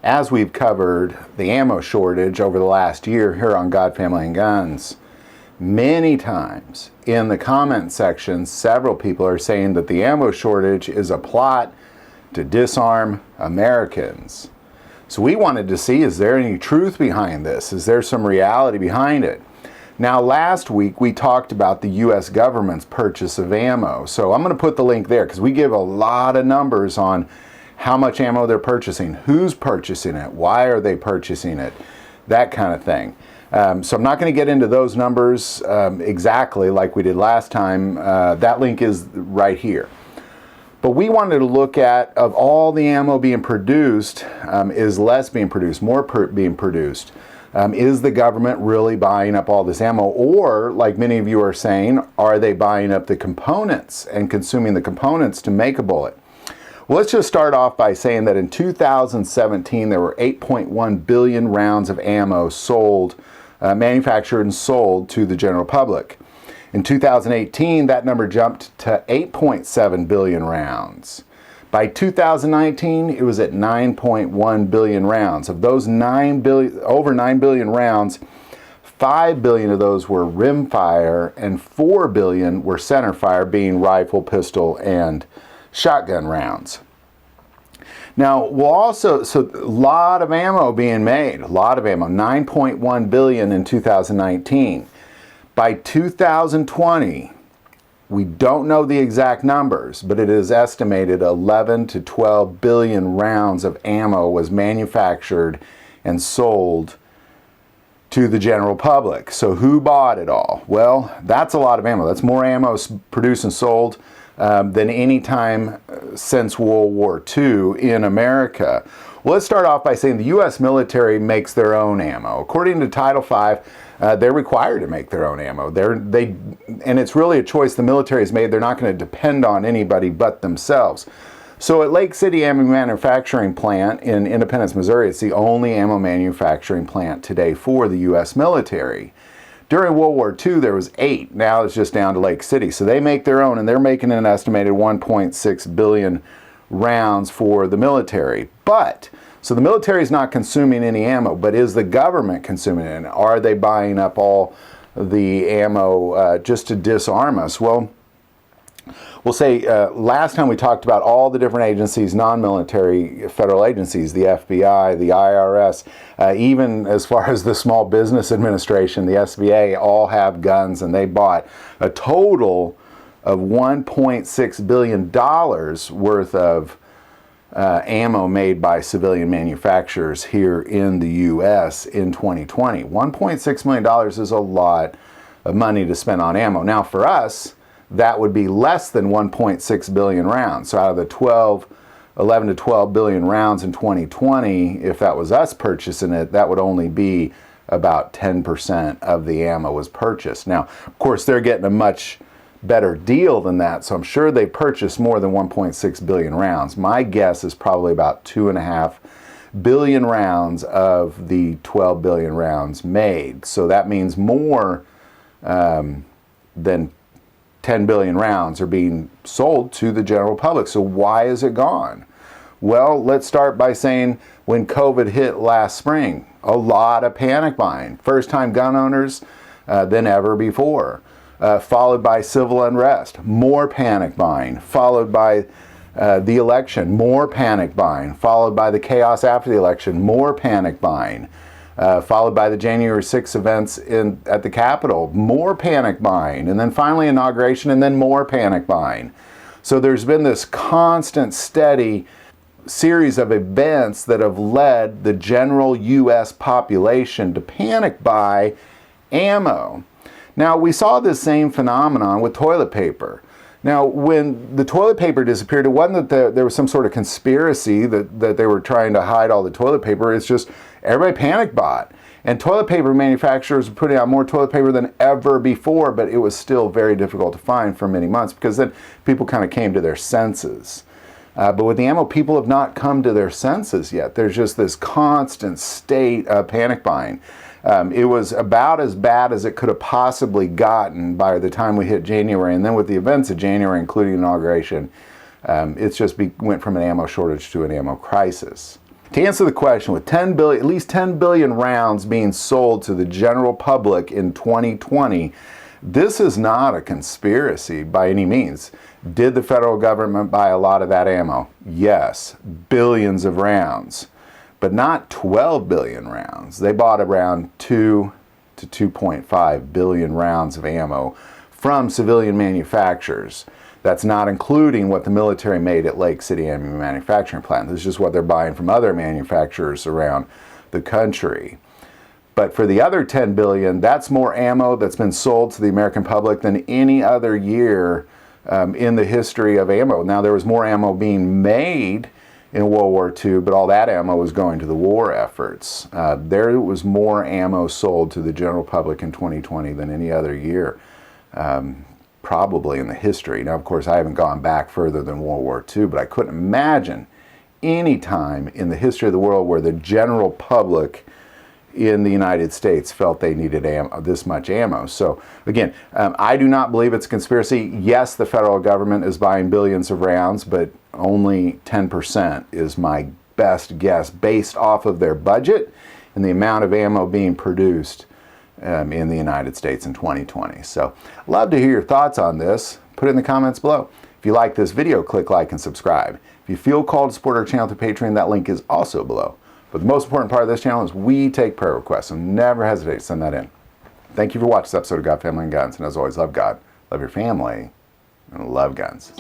as we've covered the ammo shortage over the last year here on God, Family, and Guns, many times in the comment section, several people are saying that the ammo shortage is a plot to disarm Americans. So we wanted to see, is there any truth behind this? Is there some reality behind it? Now, last week we talked about the U.S. government's purchase of ammo. So I'm going to put the link there because we give a lot of numbers on how much ammo they're purchasing, who's purchasing it, why are they purchasing it, that kind of thing. So I'm not going to get into those numbers exactly like we did last time. That link is right here. But we wanted to look at, of all the ammo being produced, is less being produced, more being produced? Is the government really buying up all this ammo? Or, like many of you are saying, are they buying up the components and consuming the components to make a bullet? Well, let's just start off by saying that in 2017, there were 8.1 billion rounds of ammo sold, manufactured and sold to the general public. In 2018, that number jumped to 8.7 billion rounds. By 2019, it was at 9.1 billion rounds. Of those over 9 billion rounds, 5 billion of those were rimfire and 4 billion were centerfire, being rifle, pistol, and shotgun rounds. Now, so a lot of ammo being made, a lot of ammo, 9.1 billion in 2019. By 2020, we don't know the exact numbers, but it is estimated 11 to 12 billion rounds of ammo was manufactured and sold to the general public. So who bought it all? Well, that's a lot of ammo. That's more ammo produced and sold than any time since World War II in America. Well, let's start off by saying the U.S. military makes their own ammo. According to Title V, they're required to make their own ammo. And it's really a choice the military has made. They're not going to depend on anybody but themselves. So at Lake City Ammo Manufacturing Plant in Independence, Missouri, it's the only ammo manufacturing plant today for the U.S. military. During World War II, there was 8. Now it's just down to Lake City. So they make their own, and they're making an estimated 1.6 billion rounds for the military. So the military is not consuming any ammo, but is the government consuming it? And are they buying up all the ammo just to disarm us? Well, we'll say last time we talked about all the different agencies, non-military federal agencies, the FBI, the IRS, even as far as the Small Business Administration, the SBA, all have guns, and they bought a total of $1.6 billion worth of ammo made by civilian manufacturers here in the U.S. in 2020. $1.6 million is a lot of money to spend on ammo. Now for us, that would be less than 1.6 billion rounds. So out of the 11 to 12 billion rounds in 2020, if that was us purchasing it, that would only be about 10% of the ammo was purchased. Now, of course, they're getting a much better deal than that, so I'm sure they purchased more than 1.6 billion rounds. My guess is probably about 2.5 billion rounds of the 12 billion rounds made. So that means more than 10 billion rounds are being sold to the general public. So why is it gone? Well, let's start by saying when COVID hit last spring, a lot of panic buying. First-time gun owners than ever before. Followed by civil unrest, more panic buying, followed by the election, more panic buying, followed by the chaos after the election, more panic buying, followed by the January 6th events at the Capitol, more panic buying, and then finally inauguration, and then more panic buying. So there's been this constant, steady series of events that have led the general U.S. population to panic buy ammo. Now, we saw this same phenomenon with toilet paper. Now, when the toilet paper disappeared, it wasn't that there was some sort of conspiracy that they were trying to hide all the toilet paper. It's just everybody panic bought. And toilet paper manufacturers were putting out more toilet paper than ever before, but it was still very difficult to find for many months because then people kind of came to their senses. But with the ammo, people have not come to their senses yet. There's just this constant state of panic buying. It was about as bad as it could have possibly gotten by the time we hit January. And then with the events of January, including inauguration, it's just went from an ammo shortage to an ammo crisis. To answer the question, with at least 10 billion rounds being sold to the general public in 2020, this is not a conspiracy by any means. Did the federal government buy a lot of that ammo? Yes, billions of rounds, but not 12 billion rounds. They bought around 2 to 2.5 billion rounds of ammo from civilian manufacturers. That's not including what the military made at Lake City Ammo Manufacturing Plant. This is just what they're buying from other manufacturers around the country. But for the other 10 billion, that's more ammo that's been sold to the American public than any other year in the history of ammo. Now, there was more ammo being made in World War II, but all that ammo was going to the war efforts. There was more ammo sold to the general public in 2020 than any other year, probably in the history. Now, of course, I haven't gone back further than World War II, but I couldn't imagine any time in the history of the world where the general public in the United States felt they needed this much ammo. So again, I do not believe it's a conspiracy. Yes, the federal government is buying billions of rounds, but only 10% is my best guess based off of their budget and the amount of ammo being produced in the United States in 2020. So love to hear your thoughts on this. Put it in the comments below. If you like this video, click like and subscribe. If you feel called to support our channel through Patreon, that link is also below. But the most important part of this channel is we take prayer requests, so never hesitate to send that in. Thank you for watching this episode of God, Family, and Guns. And as always, love God, love your family, and love guns.